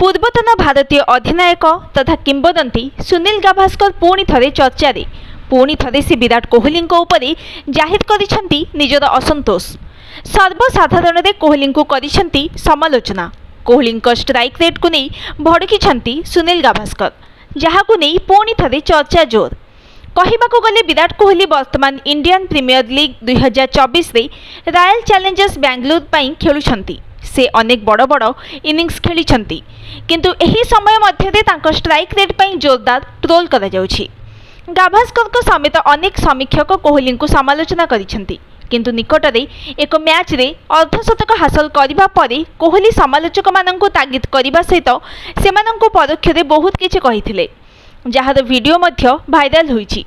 पूर्वतन भारतीय अधिनायक तथा किंवदंती सुनील गाभास्कर पुणी थरे चर्चा रे पुणी थरे से विराट कोहली उपरे जाहिर करिसेंती निजर असंतोष। सर्वसाधारण रे कोहली को करिसेंती समालोचना। कोहली स्ट्राइक रेट को नहीं भड़की सुनील गाभास्कर, जहां नहीं पुणी थरे चर्चा जोर। कहबाकू गले विराट कोहली वर्तमान इंडियन प्रीमियर लीग 2024 रे रॉयल चैलेंजर्स बेंगलुरु पई खेलुछंती। से अनेक बड़ बड़ इनिंग्स खेली किंतु एही समय मध्य तांको स्ट्राइक रेट पई जोरदार ट्रोल करा जाउछि। गाभास्कर को समेत अनेक समीक्षक कोहली को समालोचना करिसेंती, किंतु निकटरे एक मैच रे अर्धशतक हासिल करिबा परे कोहली समालोचक माननकु तागिद करिबा सहित सेमाननकु परोक्षरे बहुत किछि कहिथिले, जहार वीडियो मध्य भाइराल होइछि।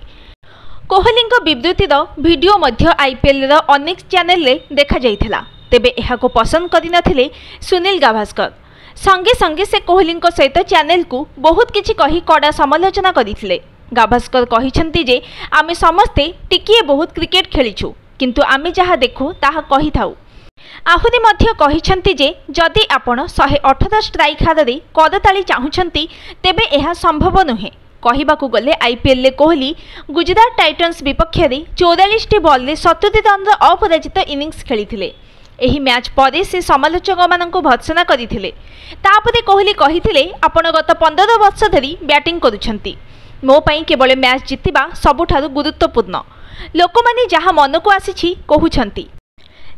कोहली विबृतिर वीडियो मध्य आईपीएल रो अनेक चैनल रे देखा जाइथिला। तेबे एहाको पसंद करिनथिले सुनील गाभास्कर। संगे संगे से कोहली सहित चैनल को बहुत किछि कही कड़ा समालोचना करिथिले। गाभास्कर कहिसेंती जे आमे समस्ते टिकिए बहुत क्रिकेट खेलिछु, किंतु आमे जहा देखु ताहा कहि थाउ। आहुरी मध्य कहिसेंती जे जदि आपण 118 स्ट्राइक हार रे करताली चाहुछंती तेबे एहा संभव नुहे। कहबाकू गले आईपीएल रे कोहली गुजरात टाइटन्स विपक्ष रे 44 बॉल रे 70 रन अपराजित इनिंग्स खेलिथिले। एही मैच परे से समालोचक मानक भर्त्सना करथिले। तापरे कोहली कहिथिले आपण गत 15 वर्ष धरी बैटिंग करुछंती, मो पई केवल मैच जितिबा सबुठारु गुरुत्वपूर्ण। लोकमाने जहा मन को आसीछि कहउछंती,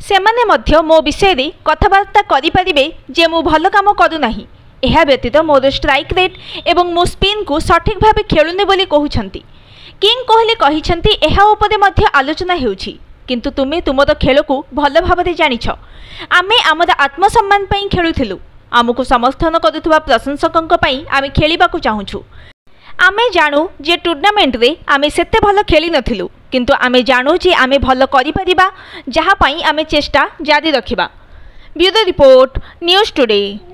सेमाने मध्य मो विषय रे कथबार्ता करि परिबे जे मु भल काम करू नाही। एहा व्यतीत मोर स्ट्राइक रेट एवं मो स्पिन को सठिक भाबे खेलुने बोली कहउछंती। किंग कोहली कहिछंती एहा उपरे मध्य आलोचना हेउछि, किंतु तुमे तुमर खेल को भल भावरे जानिछ। आमे आमर आत्मसम्मान पई खेलुथिलु। आमको समर्थन करुथुवा प्रशंसकंक पई आमे खेलिबाकू चाहुछु। आमे जानू जे टूर्नामेंट रे आमे सेते भल खेली नथिलु, किंतु आमे जानू जे आमे भल करि परिबा, जहा पई आमे चेष्टा जारी रखिबा। Bureau report, news today.